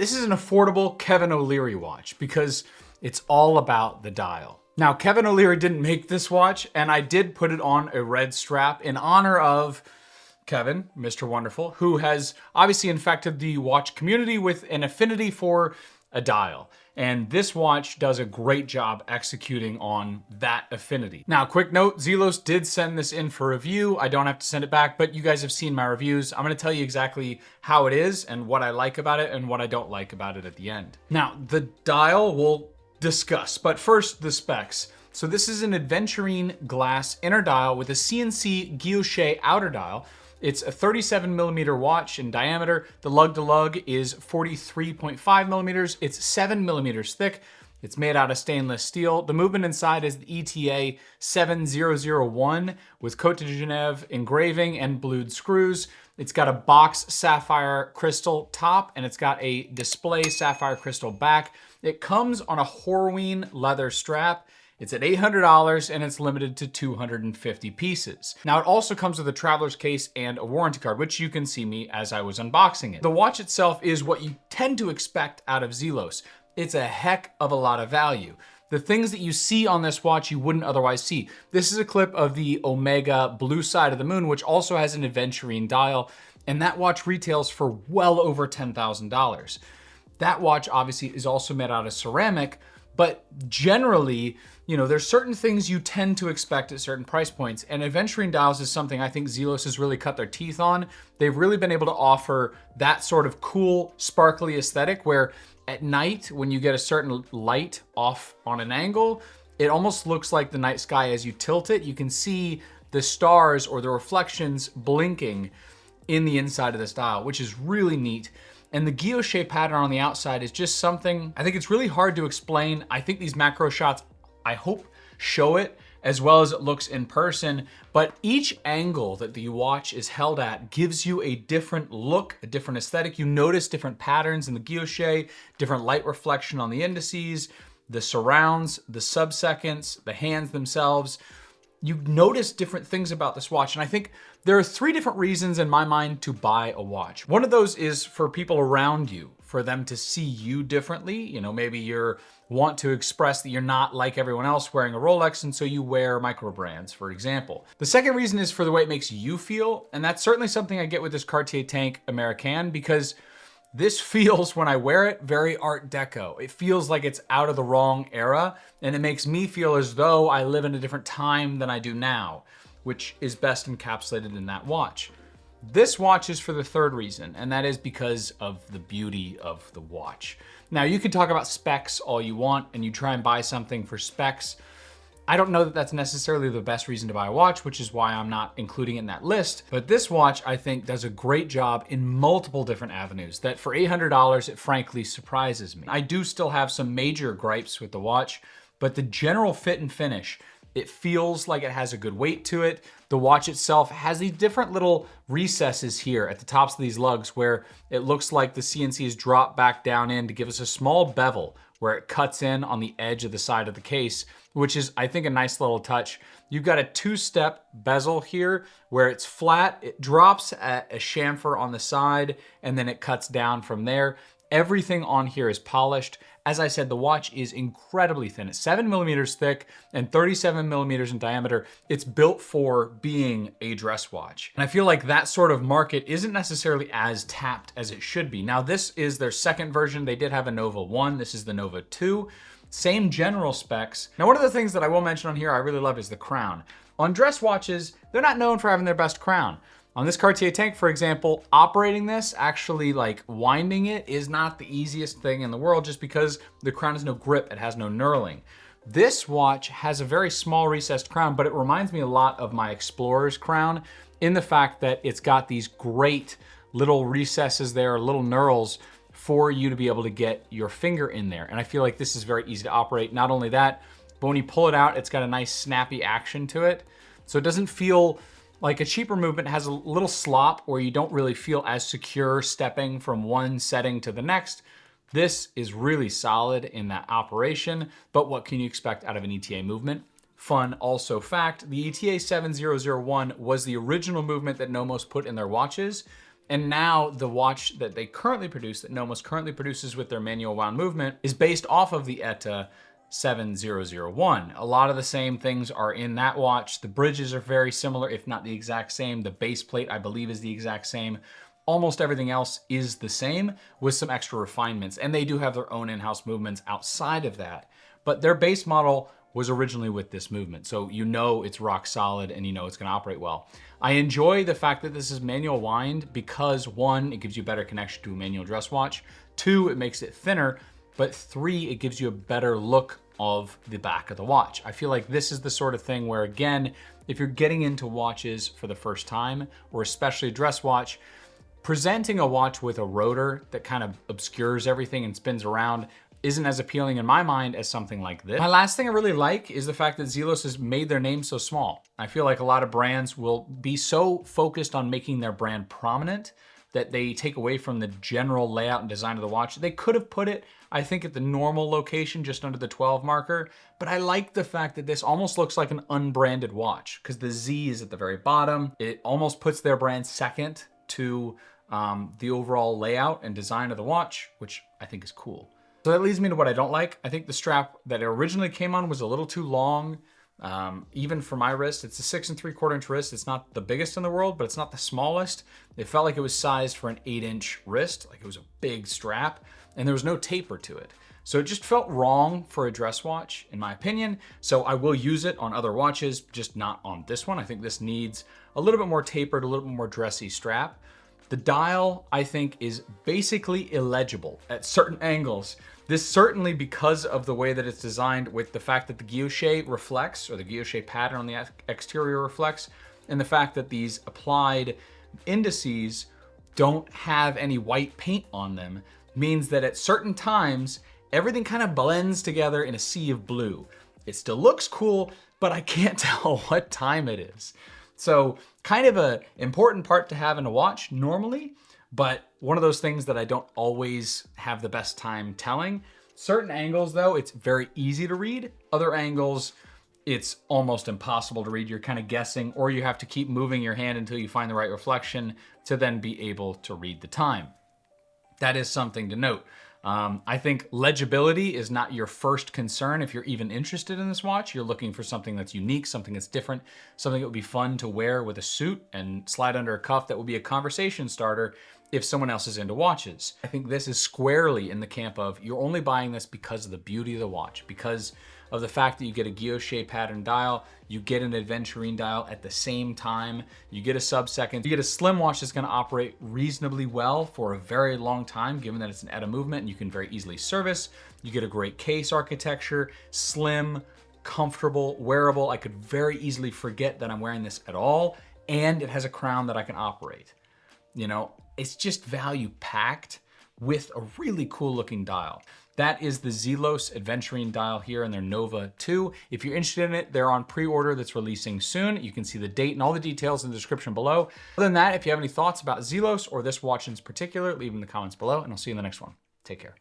This is an affordable Kevin O'Leary watch because it's all about the dial. Now, Kevin O'Leary didn't make this watch, and I did put it on a red strap in honor of Kevin, Mr. Wonderful, who has obviously infected the watch community with an affinity for a dial. And this watch does a great job executing on that affinity. Now, quick note, Zelos did send this in for review. I don't have to send it back, but you guys have seen my reviews. I'm gonna tell you exactly how it is and what I like about it and what I don't like about it at the end. Now, the dial we'll discuss, but first the specs. So this is an aventurine glass inner dial with a CNC guilloche outer dial. It's a 37mm watch in diameter. The lug-to-lug is 43.5 millimeters. It's 7mm thick. It's made out of stainless steel. The movement inside is the ETA 7001 with Côte de Genève engraving and blued screws. It's got a box sapphire crystal top, and it's got a display sapphire crystal back. It comes on a Horween leather strap. It's at $800 and it's limited to 250 pieces. Now it also comes with a traveler's case and a warranty card, which you can see me as I was unboxing it. The watch itself is what you tend to expect out of Zelos. It's a heck of a lot of value. The things that you see on this watch you wouldn't otherwise see. This is a clip of the Omega Blue Side of the Moon, which also has an aventurine dial, and that watch retails for well over $10,000. That watch obviously is also made out of ceramic, but generally, you know, there's certain things you tend to expect at certain price points, and aventurine dials is something I think Zelos has really cut their teeth on. They've really been able to offer that sort of cool, sparkly aesthetic where at night, when you get a certain light off on an angle, it almost looks like the night sky as you tilt it. You can see the stars or the reflections blinking in the inside of this dial, which is really neat. And the guilloche pattern on the outside is just something, I think it's really hard to explain. I think these macro shots, I hope, show it as well as it looks in person, but each angle that the watch is held at gives you a different look, a different aesthetic. You notice different patterns in the guilloche, different light reflection on the indices, the surrounds, the sub-seconds, the hands themselves. You notice different things about this watch, and I think there are 3 different reasons in my mind to buy a watch. One of those is for people around you, for them to see you differently. You know, maybe you want to express that you're not like everyone else wearing a Rolex, and so you wear micro brands, for example. The second reason is for the way it makes you feel, and that's certainly something I get with this Cartier Tank Americaine, because this feels, when I wear it, very Art Deco. It feels like it's out of the wrong era, and it makes me feel as though I live in a different time than I do now, which is best encapsulated in that watch. This watch is for the third reason, and that is because of the beauty of the watch. Now, you can talk about specs all you want, and you try and buy something for specs. I don't know that that's necessarily the best reason to buy a watch, which is why I'm not including it in that list. But this watch, I think, does a great job in multiple different avenues that for $800, it frankly surprises me. I do still have some major gripes with the watch, but the general fit and finish, it feels like it has a good weight to it. The watch itself has these different little recesses here at the tops of these lugs where it looks like the CNC is dropped back down in to give us a small bevel where it cuts in on the edge of the side of the case, which is, I think, a nice little touch. You've got a 2-step bezel here where it's flat, it drops at a chamfer on the side, and then it cuts down from there. Everything on here is polished. As I said, the watch is incredibly thin. It's 7mm thick and 37mm in diameter. It's built for being a dress watch. And I feel like that sort of market isn't necessarily as tapped as it should be. Now, this is their second version. They did have a Nova 1. This is the Nova 2. Same general specs. Now, one of the things that I will mention on here I really love is the crown. On dress watches, they're not known for having their best crown. On this Cartier Tank, for example, operating this, actually like winding it, is not the easiest thing in the world just because the crown has no grip, it has no knurling. This watch has a very small recessed crown, but it reminds me a lot of my Explorer's crown in the fact that it's got these great little recesses there, little knurls for you to be able to get your finger in there. And I feel like this is very easy to operate. Not only that, but when you pull it out, it's got a nice snappy action to it. So it doesn't feel like a cheaper movement. Has a little slop where you don't really feel as secure stepping from one setting to the next. This is really solid in that operation, but what can you expect out of an ETA movement? Fun also fact, the ETA 7001 was the original movement that Nomos put in their watches. And now the watch that they currently produce, that Nomos currently produces with their manual wound movement, is based off of the ETA 7001. A lot of the same things are in that watch. The bridges are very similar, if not the exact same. The base plate, I believe, is the exact same. Almost everything else is the same with some extra refinements. And they do have their own in-house movements outside of that. But their base model was originally with this movement. So you know it's rock solid and you know it's gonna operate well. I enjoy the fact that this is manual wind because 1, it gives you a better connection to a manual dress watch. 2, it makes it thinner. But 3, it gives you a better look of the back of the watch. I feel like this is the sort of thing where, again, if you're getting into watches for the first time, or especially a dress watch, presenting a watch with a rotor that kind of obscures everything and spins around isn't as appealing in my mind as something like this. My last thing I really like is the fact that Zelos has made their name so small. I feel like a lot of brands will be so focused on making their brand prominent that they take away from the general layout and design of the watch. They could have put it, I think, at the normal location, just under the 12 marker, but I like the fact that this almost looks like an unbranded watch because the Z is at the very bottom. It almost puts their brand second to the overall layout and design of the watch, which I think is cool. So that leads me to what I don't like. I think the strap that it originally came on was a little too long. Even for my wrist, it's a 6 3/4 inch wrist. It's not the biggest in the world, but it's not the smallest. It felt like it was sized for an 8-inch wrist, like it was a big strap, and there was no taper to it. So it just felt wrong for a dress watch, in my opinion. So I will use it on other watches, just not on this one. I think this needs a little bit more tapered, a little bit more dressy strap. The dial, I think, is basically illegible at certain angles. This certainly because of the way that it's designed with the fact that the guilloche reflects, or the guilloche pattern on the exterior reflects, and the fact that these applied indices don't have any white paint on them means that at certain times, everything kind of blends together in a sea of blue. It still looks cool, but I can't tell what time it is. So kind of an important part to have in a watch normally, but one of those things that I don't always have the best time telling. Certain angles though, it's very easy to read. Other angles, it's almost impossible to read. You're kind of guessing, or you have to keep moving your hand until you find the right reflection to then be able to read the time. That is something to note. I think legibility is not your first concern if you're even interested in this watch. You're looking for something that's unique, something that's different, something that would be fun to wear with a suit and slide under a cuff that will be a conversation starter if someone else is into watches. I think this is squarely in the camp of you're only buying this because of the beauty of the watch, because of the fact that you get a guilloche pattern dial, you get an aventurine dial at the same time, you get a sub-second, you get a slim watch that's gonna operate reasonably well for a very long time, given that it's an ETA movement and you can very easily service. You get a great case architecture, slim, comfortable, wearable. I could very easily forget that I'm wearing this at all, and it has a crown that I can operate. You know, it's just value packed with a really cool looking dial. That is the Zelos Aventurine dial here in their Nova 2. If you're interested in it, they're on pre-order that's releasing soon. You can see the date and all the details in the description below. Other than that, if you have any thoughts about Zelos or this watch in particular, leave them in the comments below, and I'll see you in the next one. Take care.